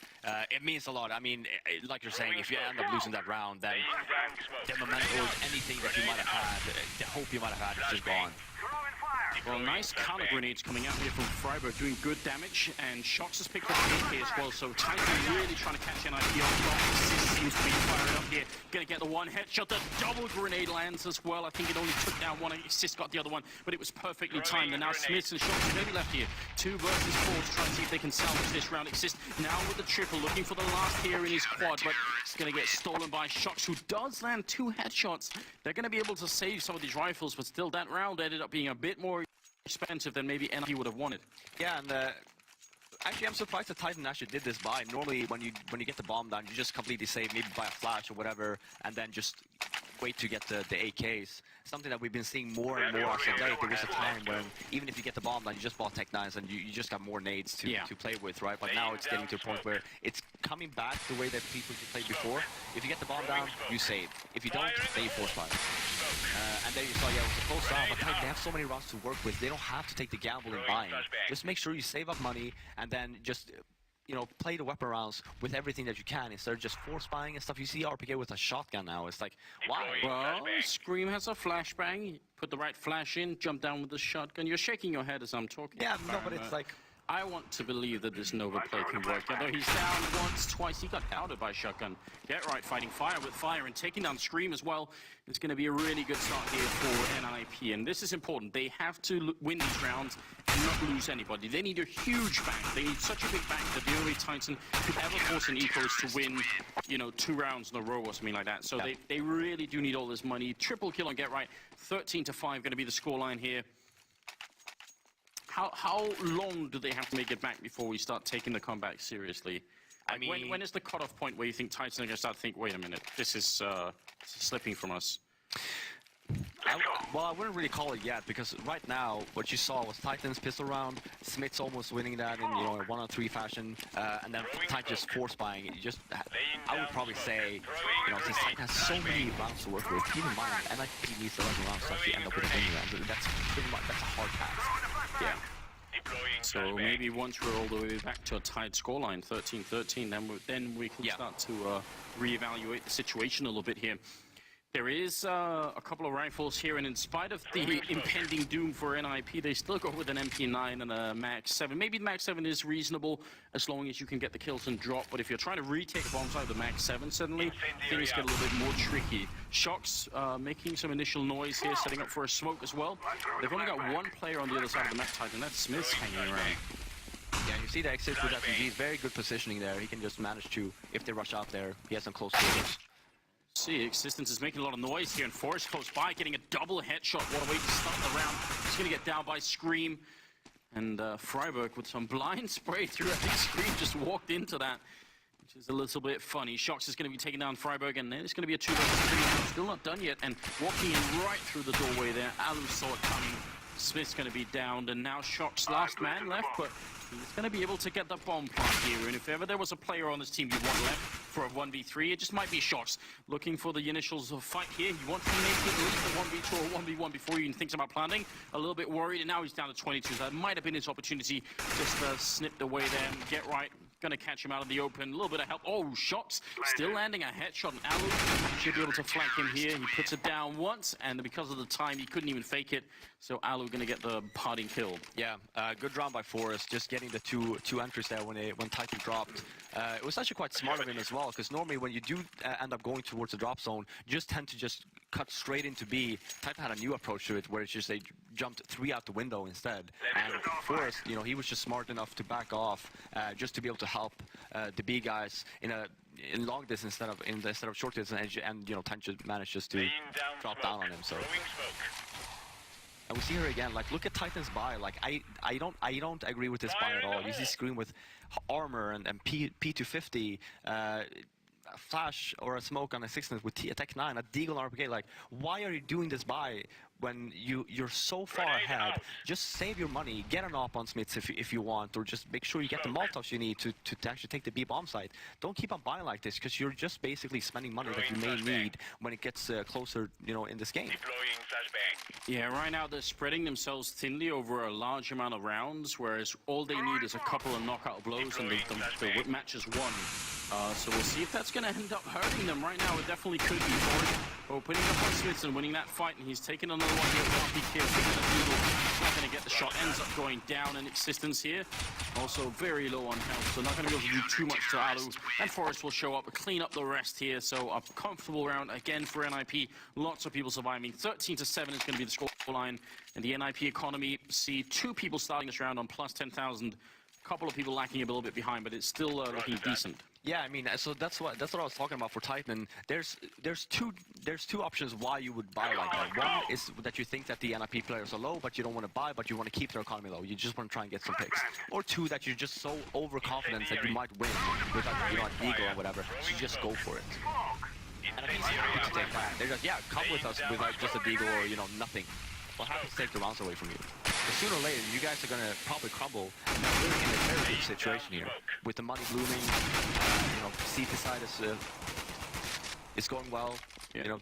It means a lot. I mean, like you're saying, if you end up losing that round, then the momentum or anything that you might have had, the hope you might have had is just gone. Well, nice counter grenades coming out here from Freiburg, doing good damage, and Shocks has picked up the AK as well, so Titan really trying to catch NiP on top. Exist seems to be fired up here. Gonna get the one headshot. The double grenade lands as well. I think it only took down one. Exist got the other one, but it was perfectly timed. And now Smiths and Shocks are maybe left here. 2 versus 4 to try and see if they can salvage this round. Exist now with the triple, looking for the last here in his quad, but it's gonna get stolen by Shocks, who does land 2 headshots. They're gonna be able to save some of these rifles, but still that round ended up being a bit more expensive than maybe NiP would have wanted. Yeah, and actually I'm surprised that Titan actually did this buy. Normally when you get the bomb down, you just completely save, maybe buy a flash or whatever, and then just wait to get the AKs. Something that we've been seeing more and more as of late. There was a time when even if you get the bomb down, you just bought Tech 9s and you just got more nades to play with, right? But now it's getting to a point where it's coming back the way that people played before. If you get the bomb down, you save. If you don't, then you force fire. And then you saw, yeah, it was a close round, but they have so many rounds to work with. They don't have to take the gamble in buying. Just make sure you save up money and then just, you know, play the weapon rounds with everything that you can instead of just force buying and stuff. You see RPK with a shotgun now. It's like, why? Well, Scream has a flashbang. Put the right flash in, jump down with the shotgun. You're shaking your head as I'm talking. Yeah, no, but it's like, I want to believe that this Nova play can work. Although he's down once, twice, he got powdered by shotgun. Get right, fighting fire with fire and taking down Scream as well. It's going to be a really good start here for NiP, and this is important. They have to win these rounds and not lose anybody. They need a huge bank. They need such a big bank that the only Titan could ever force an equal is to win, you know, 2 rounds in a row or something like that. So they really do need all this money. Triple kill on Get Right. 13-5 going to be the scoreline here. How long do they have to make it back before we start taking the comeback seriously? I mean, when is the cutoff point where you think Titan are going to start to think, wait a minute, this is slipping from us? Well, I wouldn't really call it yet, because right now, what you saw was Titan's pistol round, Smith's almost winning that in, you know, a 1-on-3 fashion, and then Titan just force buying it. I would probably say, you know, since Titan has so many rounds to work with, keep in mind, NiP needs 11 rounds to actually end up with a winning round. That's a hard task. Yeah. So maybe once we're all the way back to a tied scoreline, 13-13, then we can start to reevaluate the situation a little bit here. There is a couple of rifles here, and in spite of the impending doom for NiP, they still go with an MP9 and a Max 7. Maybe the Max 7 is reasonable as long as you can get the kills and drop, but if you're trying to retake bombs out of the Max 7, suddenly things get a little bit more tricky. Shocks making some initial noise here, setting up for a smoke as well. They've only got 1 player on the other side of the map, Titan, and that's Smith's hanging around. Yeah, you see the Exist with SMGs, very good positioning there. He can just manage to, if they rush out there, he has some close quarters. See, Existence is making a lot of noise here, and Forrest close by, getting a double headshot. What a way to start the round. He's going to get down by Scream. And Freiburg with some blind spray through. I think Scream just walked into that, which is a little bit funny. Shox is going to be taking down Freiburg, and then it's going to be a 2-3 now. Still not done yet, and walking in right through the doorway there. Alu saw it coming. Smith's going to be downed, and now Shox last man left, but he's going to be able to get the bomb plant here. And if ever there was a player on this team you want left for a 1v3, it just might be Shox. Looking for the initials of fight here. He wants to make it at least a 1v2 or 1v1 before he even thinks about planting. A little bit worried, and now he's down to 22. So that might have been his opportunity. Just snipped away there and get right. Gonna catch him out of the open. A little bit of help. Oh, Shox still landing a headshot. And Alu should be able to flank him here. He puts it down once, and because of the time, he couldn't even fake it. So Alu gonna get the parting kill. Yeah, good round by Forrest, just getting the two entries there when Titan dropped. It was actually quite smart of him as well, because normally when you do end up going towards the drop zone, you just tend to just cut straight into B. Titan had a new approach to it, where it's just they jumped 3 out the window instead. And Forrest, you know, he was just smart enough to back off, just to be able to help the B guys in long distance instead of short distance, and you know, Titan managed just to drop down on him. So. And we see her again. Like, look at Titan's buy. Like, I don't agree with this buy at all. You see Scream with armor and P250, flash or a smoke on a 6 with Tech 9, a Deagle RPG. Like, why are you doing this buy when you're so far ahead? Just save your money, get an op on Smiths if you want, or just make sure you get the Molotovs you need to actually take the B bomb site. Don't keep on buying like this, because you're just basically spending money that you may need when it gets closer, you know, in this game. Yeah, right now they're spreading themselves thinly over a large amount of rounds, whereas all they need is a couple of knockout blows, and the match is won. So we'll see if that's going to end up hurting them. Right now, it definitely could be. Opening up on Smiths and winning that fight, and he's taking another one here. He's not going to get the shot. Ends up going down in Existence here. Also very low on health, so not going to be able to do too much to Alu. And Forrest will show up, clean up the rest here. So a comfortable round again for NiP. Lots of people surviving. 13-7 is going to be the scoreline. And the NiP economy see 2 people starting this round on plus 10,000. A couple of people lacking a little bit behind, but it's still looking decent. Yeah, I mean, so that's what I was talking about for Titan. There's two options why you would buy like that. One is that you think that the NiP players are low, but you don't want to buy, but you want to keep their economy low. You just want to try and get some picks. Or 2, that you're just so overconfident that you might win with, like, you know, like Deagle or whatever. So you just go for it. And it's easy to take that. They're just, yeah, come with us with like just a Deagle or, you know, nothing. We'll have to take the rounds away from you. But sooner or later, you guys are going to probably crumble. And we're in a very good situation here. With the money blooming, you know, CT side is going well. Yeah. You know,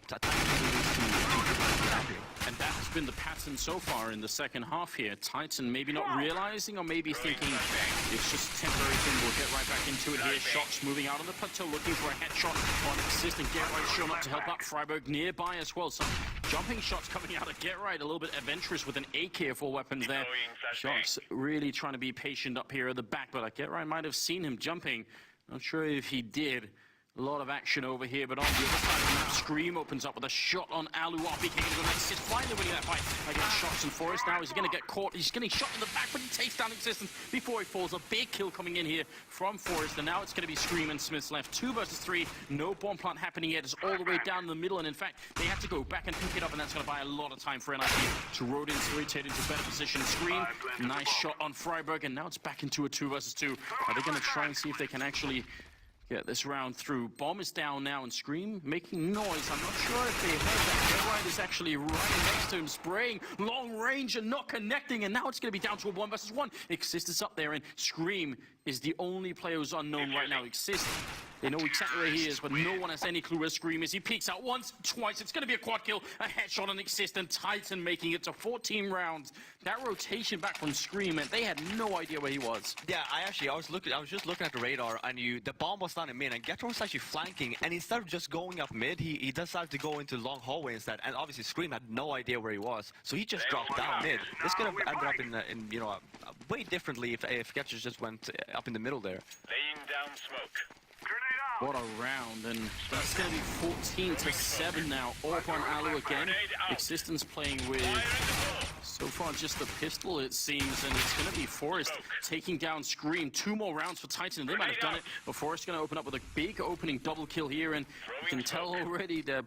and that has been the pattern so far in the second half here. Titan maybe not realizing, or maybe thinking it's just a temporary thing. We'll get right back into it here. Shox moving out on the plateau, looking for a headshot on Exist, and Get Right showing up to help out Freiburg nearby as well. Some jumping shots coming out of Get Right, a little bit adventurous with an AK of all weapons there. Shox really trying to be patient up here at the back, but Get Right might have seen him jumping. Not sure if he did. A lot of action over here, but on the other side of the map, Scream opens up with a shot on Alu. RPK to the next. He's finally winning that fight against Shox and Forrest. Now he's going to get caught. He's getting shot in the back, but he takes down Existence before he falls. A big kill coming in here from Forrest, and now it's going to be Scream and Smiths left. 2 versus 3. No bomb plant happening yet. It's all the way down in the middle, and in fact, they have to go back and pick it up, and that's going to buy a lot of time for NiP to rotate into better position. Scream, nice shot on Freiburg, and now it's back into a 2 versus 2. Are they going to try and see if they can actually get this round through? Bomb is down now, and Scream making noise. I'm not sure if they heard that. Get Right is actually right next to him, spraying long range and not connecting, and now it's going to be down to a 1 versus 1. Exist is up there, and Scream is the only player who's unknown right now. Exist, they know exactly where he is, but no one has any clue where Scream is. He peeks out once, twice. It's going to be a quad kill, a headshot on Exist, and Titan making it to 14 rounds. That rotation back from Scream, and they had no idea where he was. Yeah, I was just looking at the radar, and the bomb was down in mid, and Getro was actually flanking, and instead of just going up mid, he decided to go into long hallway instead, and obviously Scream had no idea where he was, so he just dropped down mid. This could have ended up in you know, way differently if Getro just went up in the middle there. Laying down smoke. What a round, and that's going to be 14-7 now. All up on Alu again. Existence playing with So far, just the pistol, it seems, and it's going to be Forrest taking down Scream. 2 more rounds for Titan. They might have done it, but Forrest going to open up with a big opening double kill here, and you can tell already they're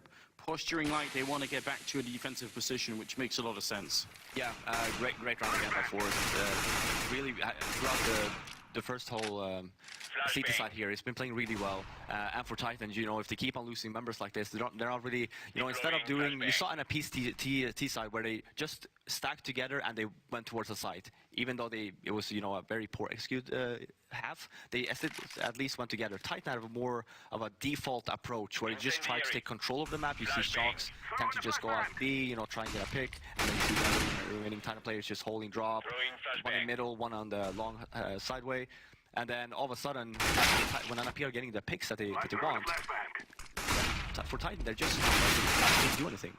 posturing like they want to get back to a defensive position, which makes a lot of sense. Yeah, great round again by Forrest. Really, throughout the first whole CT side here, it's been playing really well. And for Titans, you know, if they keep on losing members like this, they're not really, you know, instead of doing, you saw in a piece T side where they just stacked together and they went towards the site, even though it was, you know, a very poor execute half, they at least went together. Titan have more of a default approach where you just try to take control of the map. You see Sharks tend to just go out B, you know, try and get a pick, and then you see the remaining Titan players just holding drop, one in the middle, one on the long sideway. And then all of a sudden, when NiP are getting the picks that they want, for Titan, they're just not really do anything.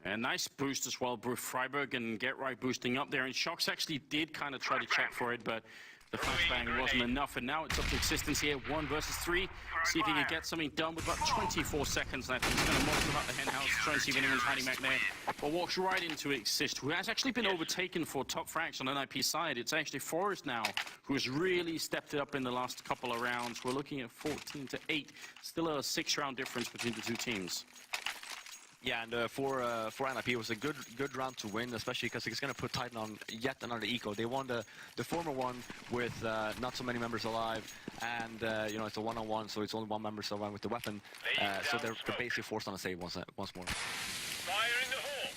A nice boost as well, Freiburg and Get Right boosting up there. And Shox actually did kind of try to check for it, but the flashbang wasn't enough. And now it's up to Existence here, 1 versus 3. See if he can get something done with about 24 seconds left. He's going to monitor about the hen house, try and see if anyone's hiding back there. But walks right into Exist, who has actually been overtaken for top frags on NiP side. It's actually Forrest now, who has really stepped it up in the last couple of rounds. We're looking at 14-8. Still a 6-round difference between the two teams. Yeah, and for NiP, it was a good round to win, especially because it's going to put Titan on yet another eco. They won the former one with not so many members alive, and you know, it's a one-on-one, so it's only one member surviving with the weapon. So they're basically forced on a save once more.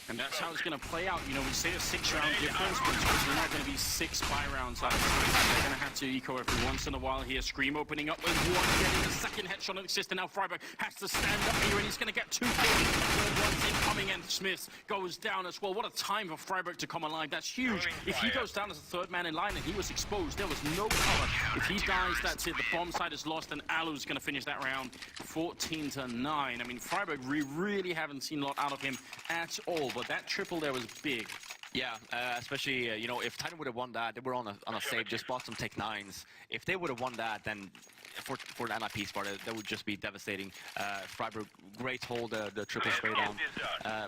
And that's how it's going to play out. You know, we say a 6-round difference, but it's not going to be 6 buy rounds out of 3. They're going to have to eco every once in a while here. Scream opening up with 1, getting the second headshot on Exist, and now Freiburg has to stand up here, and he's going to get 2 kills. Third one's incoming, and Smith goes down as well. What a time for Freiburg to come alive. That's huge. If he goes down as the 3rd man in line and he was exposed, there was no cover. If he dies, that's it. The bomb side is lost, and Alu's going to finish that round 14-9. I mean, Freiburg, we really haven't seen a lot out of him at all. But that triple there was big. Yeah, especially, you know, if Titan would have won that, they were on a save, just bought some Tech 9s. If they would have won that, then for the NiP part, that would just be devastating. Freiburg, great hold, the triple spray down.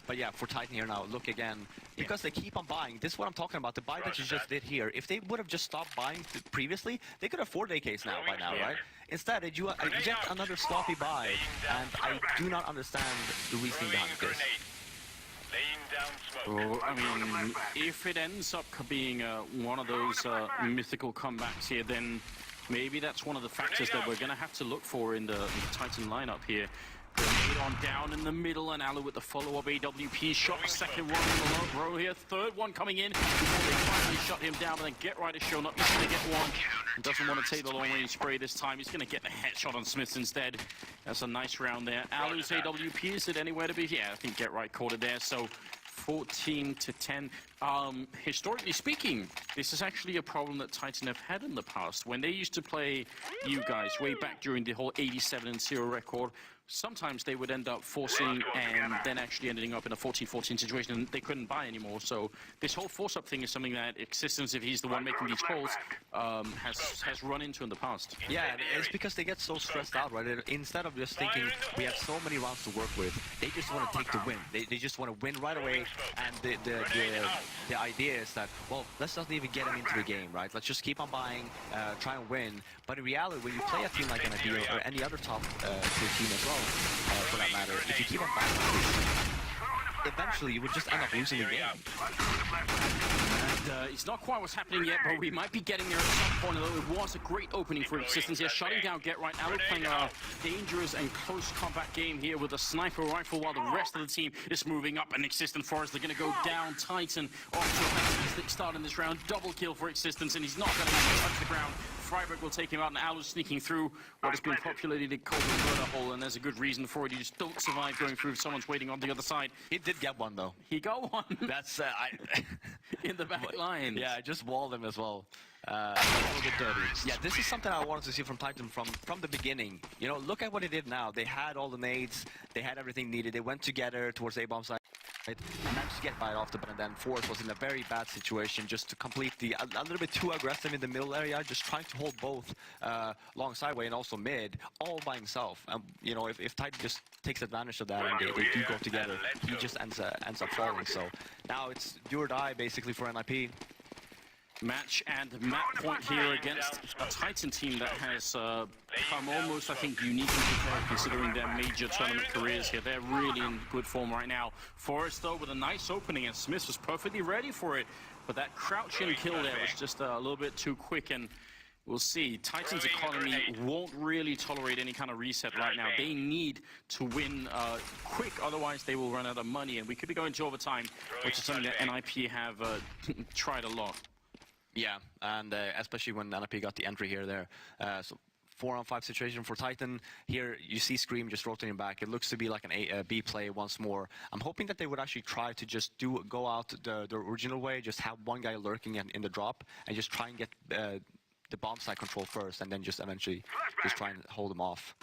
But yeah, for Titan here now, look again, because they keep on buying. This is what I'm talking about, the buy that you just did here. If they would have just stopped buying previously, they could afford AKs now by now, right? Instead, they do yet another sloppy buy, and I do not understand the reasoning behind this. Oh, I mean, if it ends up being one of those mythical comebacks here, then maybe that's one of the factors that we're going to have to look for in the Titan lineup here. Grenade on down in the middle, and Alu with the follow-up AWP shot. The second one in the low row here. 3rd one coming in before they finally shut him down. But then Get Right has shown up. He's going to get one. He doesn't want to take the long-range spray this time. He's going to get the headshot on Smith instead. That's a nice round there. Alu's AWP, is it anywhere to be? Yeah, I think Get Right caught it there. So 14-10. Historically speaking, this is actually a problem that Titan have had in the past. When they used to play you guys way back during the whole 87-0 record, sometimes they would end up forcing and then actually ending up in a 14-14 situation, and they couldn't buy anymore. So this whole force-up thing is something that Existence, if he's the one making these calls, has run into in the past. Yeah, it's because they get so stressed out, right? Instead of just thinking, we have so many rounds to work with, they just want to take the win. They just want to win right away, and the idea is that, well, let's not even get them into the game, right? Let's just keep on buying, try and win. But in reality, when you play a team like NiP or any other top tier team as well, for that matter, if you keep on buying, eventually you would just end up losing the game. And it's not quite what's happening yet, but we might be getting there at some point, although it was a great opening for Existence here. Shutting down Get Right. Alu playing a dangerous and close combat game here with a sniper rifle while the rest of the team is moving up. And Existence Forest, they're going to go down. Titan off to a fantastic start in this round. Double kill for Existence, and he's not going to touch the ground. Freiburg will take him out, and Alu sneaking through what has been populated called the murder hole, and there's a good reason for it. You just don't survive going through if someone's waiting on the other side. He did get one, though. He got one. That's in the back line. Yeah, I just walled him as well. A little bit dirty. Yeah, this is something I wanted to see from Titan from the beginning. You know, look at what they did now. They had all the nades, they had everything needed. They went together towards A bomb side. And managed to get by off the button. Then Forrest was in a very bad situation, just to complete a little bit too aggressive in the middle area, just trying to hold both long sideway and also mid, all by himself. You know, if Titan just takes advantage of that and they do go together, he just ends up falling. So now it's do or die basically for NiP. Match and map point here against a Titan team that has come almost, I think, uniquely prepared considering their major tournament careers here. They're really in good form right now. Forrest, though, with a nice opening, and Smith was perfectly ready for it. But that crouching kill there was just a little bit too quick, and we'll see. Titan's economy won't really tolerate any kind of reset right now. They need to win quick, otherwise they will run out of money. And we could be going to overtime, which is something that NiP have tried a lot. Yeah, and especially when NiP got the entry here there. So 4-on-5 situation for Titan. Here you see Scream just rotating back. It looks to be like an A, B play once more. I'm hoping that they would actually try to just go out the original way, just have one guy lurking in the drop, and just try and get the bomb side control first, and then just eventually just try and hold them off.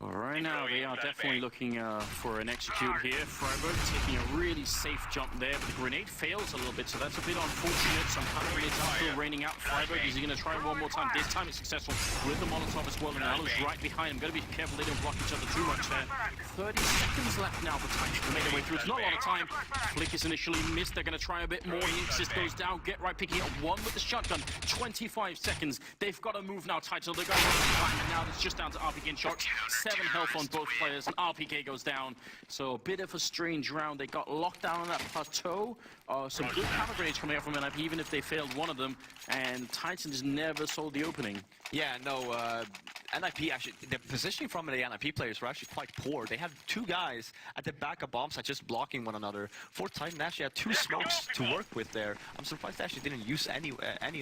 Well, right now they are definitely looking for an execute here. Freiburg taking a really safe jump there, but the grenade fails a little bit, so that's a bit unfortunate. Some kind of grenades are still raining out. Freiburg, is he going to try one more time? This time it's successful with the Molotov as well, and Alu's right behind him. Got to be careful they don't block each other too much there. 30 seconds left now for Titan to make their way through. It's not a lot of time. Flick is initially missed. They're going to try a bit more. Insist goes down. Get right, picking up one with the shotgun. 25 seconds. They've got to move now, Titan. They're going to run behind, and now it's just down to RPK and Shox. 7 health on both players, and RPK goes down. So a bit of a strange round. They got locked down on that plateau. Some good counter grenades coming out from NiP, even if they failed one of them. And Titan just never sold the opening. Yeah, no, NiP actually, the positioning from the NiP players were actually quite poor. They had 2 guys at the back of bomb site just blocking one another. For Titan actually had 2 smokes to work with there. I'm surprised they actually didn't use any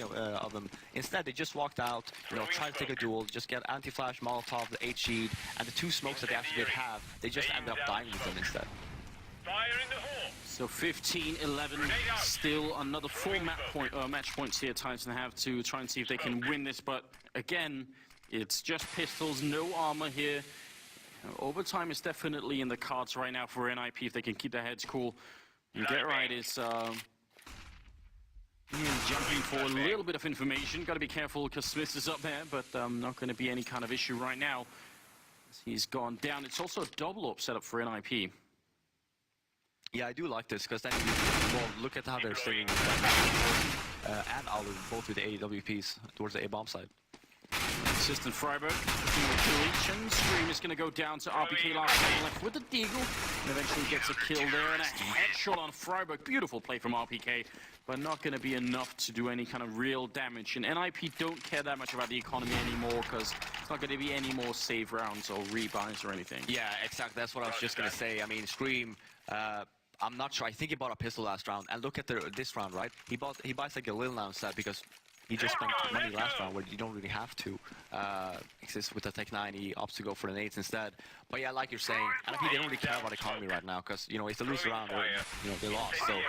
of them. Instead, they just walked out, you know, tried to take a duel, just get anti-flash, Molotov, the H-Sheet, and the 2 smokes that they actually did have, they just ended up dying with them instead. So 15-11, still another 4 match points here. Titan have to try and see if they can win this, but again, it's just pistols, no armor here. Overtime is definitely in the cards right now for NiP if they can keep their heads cool. And Get Right is jumping for a little bit of information. Got to be careful because Smith is up there, but not going to be any kind of issue right now. He's gone down. It's also a double up setup for NiP. Yeah, I do like this because then look at how they're singing and Alu both with the AWPs towards the A bomb side. Assistant Freiburg looking with 2 each, and Scream is going to go down to RPK last man left with the Deagle, and eventually gets a kill there and a headshot on Freiburg. Beautiful play from RPK, but not going to be enough to do any kind of real damage. And NiP don't care that much about the economy anymore because it's not going to be any more save rounds or rebuys or anything. Yeah, exactly. That's what I was just going to say. I mean, Scream, I'm not sure. I think he bought a pistol last round. And look at this round, right? He buys like a little now instead because he just spent money last round where you don't really have to exist with the Tech 9. He opts to go for the nades instead. But yeah, like you're saying, NiP, they don't really care about economy right now because, you know, if they lose the round, you know, they lost. So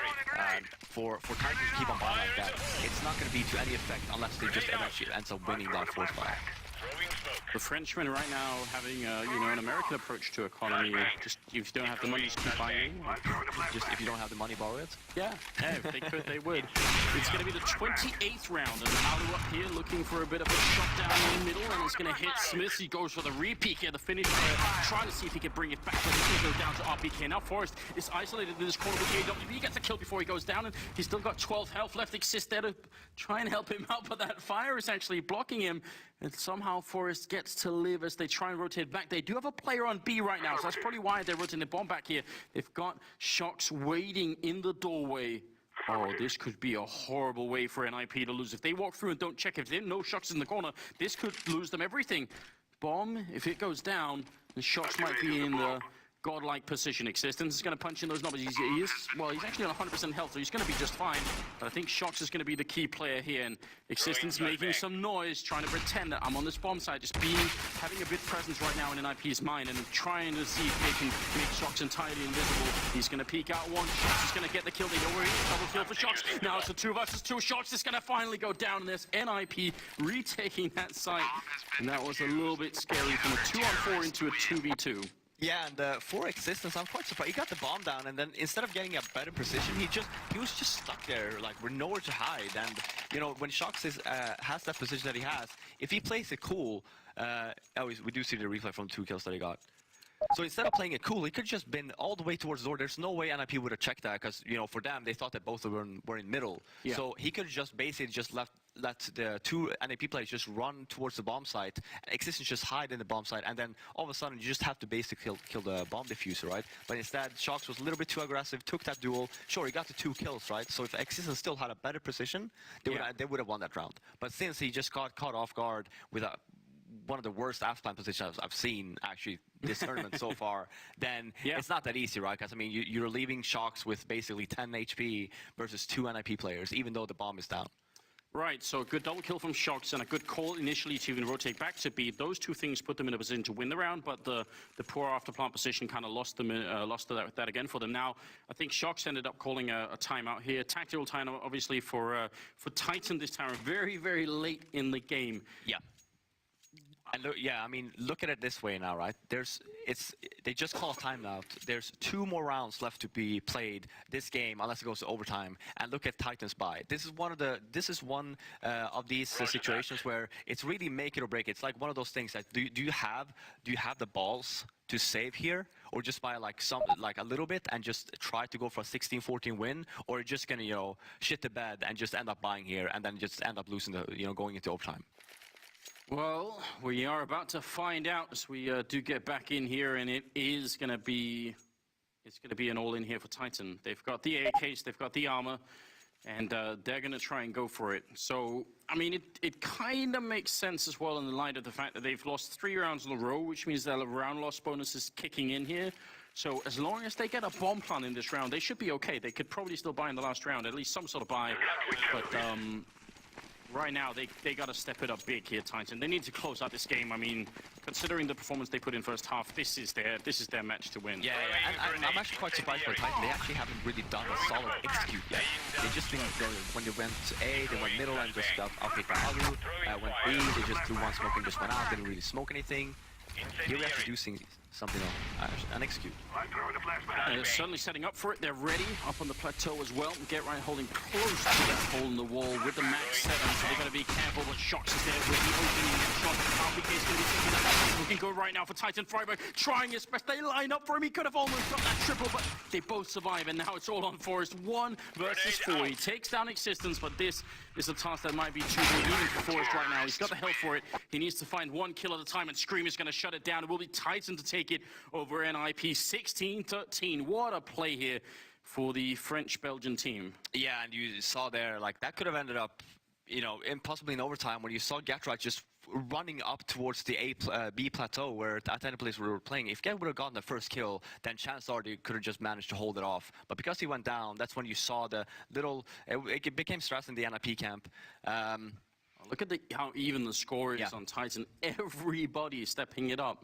for Titan to keep on buying like that, it's not going to be to any effect unless they just eventually ends up winning that fourth buy. The Frenchmen right now having you know, an American approach to economy. Just if you don't have the money, just keep buying. Just if you don't have the money, borrow it. Yeah, if they could, they would. It's going to be the 28th round, and Alu up here looking for a bit of a shot down in the middle, and it's going to hit Smith. He goes for the repeat here, the finish, trying to see if he can bring it back, but he's going to go down to RPK. Now Forrest is isolated in this corner with the AWP. He gets a kill before he goes down, and he's still got 12 health left. Exist there to try and help him out, but that fire is actually blocking him. And somehow Forrest gets to live as they try and rotate back. They do have a player on B right now, so that's probably why they're rotating the bomb back here. They've got Shox waiting in the doorway. Oh, this could be a horrible way for NiP to lose. If they walk through and don't check, if they didn't know Shox in the corner, this could lose them everything. Bomb, if it goes down, then Shox might be in the godlike position. Existence is going to punch in those numbers. He's actually on 100% health, so he's going to be just fine. But I think Shox is going to be the key player here, and Existence making some noise, trying to pretend that I'm on this bomb site, just having a bit presence right now in NiP's mind, and trying to see if they can make Shox entirely invisible. He's going to peek out one. Shox is going to get the kill. They go where he is. Double kill for Shox. Now it's a 2 versus 2. Shox is going to finally go down, and there's NiP retaking that site. And that was a little bit scary from a 2-on-4 into a 2v2. Yeah, and for Existence, I'm quite surprised. He got the bomb down, and then instead of getting a better position, he was just stuck there, like, with nowhere to hide. And, you know, when Shox has that position that he has, if he plays it cool, we do see the replay from 2 kills that he got. So instead of playing it cool, he could just been all the way towards the door. There's no way NiP would have checked that, because, you know, for them, they thought that both of them were in middle. Yeah. So he could have just basically just let the 2 NiP players just run towards the bomb site, and Existence just hide in the bomb site, and then all of a sudden you just have to basically kill the bomb diffuser, right? But instead, Shox was a little bit too aggressive, took that duel. Sure, he got the 2 kills, right? So if Existence still had a better position, they would have won that round. But since he just got caught off guard with one of the worst half-time positions I've seen, actually, this tournament so far, then it's not that easy, right? Because, I mean, you're leaving Shox with basically 10 HP versus 2 NiP players, even though the bomb is down. Right, so a good double kill from Shox and a good call initially to even rotate back to B. Those 2 things put them in a position to win the round, but the poor after plant position kind of lost that again for them. Now, I think Shox ended up calling a timeout here. Tactical timeout, obviously, for Titan this time, very, very late in the game. Yeah. And look, I mean, look at it this way now, right? They just call a timeout. There's 2 more rounds left to be played this game, unless it goes to overtime. And look at Titan's buy. This is one of these situations where it's really make it or break it. It's like one of those things that do you have the balls to save here, or just buy like a little bit and just try to go for a 16-14 win, or you're just gonna, you know, shit the bed and just end up buying here and then just end up losing going into overtime. Well, we are about to find out as we do get back in here, and it is going to be an all-in here for Titan. They've got the AKs, they've got the armor, and they're going to try and go for it. So, I mean, it kind of makes sense as well in the light of the fact that they've lost 3 rounds in a row, which means their round loss bonus is kicking in here. So as long as they get a bomb plant in this round, they should be okay. They could probably still buy in the last round, at least some sort of buy. But right now, they got to step it up big here, Titan. They need to close out this game. I mean, considering the performance they put in first half, this is their match to win. Yeah. And I'm actually quite surprised for Titan. They actually haven't really done a solid execute yet. They just been when they went to A, they went middle and just outplayed by Alu. Went B, they just threw 1 smoke and just went out. Didn't really smoke anything. Here we have to do something and execute. They're certainly setting up for it. They're ready up on the plateau as well. Get right holding close to that hole in the wall with the max 7, so they've got to be careful. But Shox is there with the opening shot. RPK is going to be taking that. Looking good right now for Titan. Freiburg trying his best. They line up for him. He could have almost got that triple, but they both survive, and now it's all on Forest. 1 versus 4. He takes down Existence, but this is a task that might be too big even for Forest right now. He's got the health for it. He needs to find 1 kill at a time, and Scream is going to shut it down. It will be Titan to take it over NiP 16-13. What a play here for the French-Belgian team. Yeah, and you saw there, like, that could have ended up, you know, possibly in overtime when you saw Gatrak just running up towards the B plateau where at that place we were playing. If Get would have gotten the first kill, then chances are they could have just managed to hold it off. But because he went down, that's when you saw the little... It became stress in the NiP camp. Look at how even the score is on Titan. Everybody is stepping it up.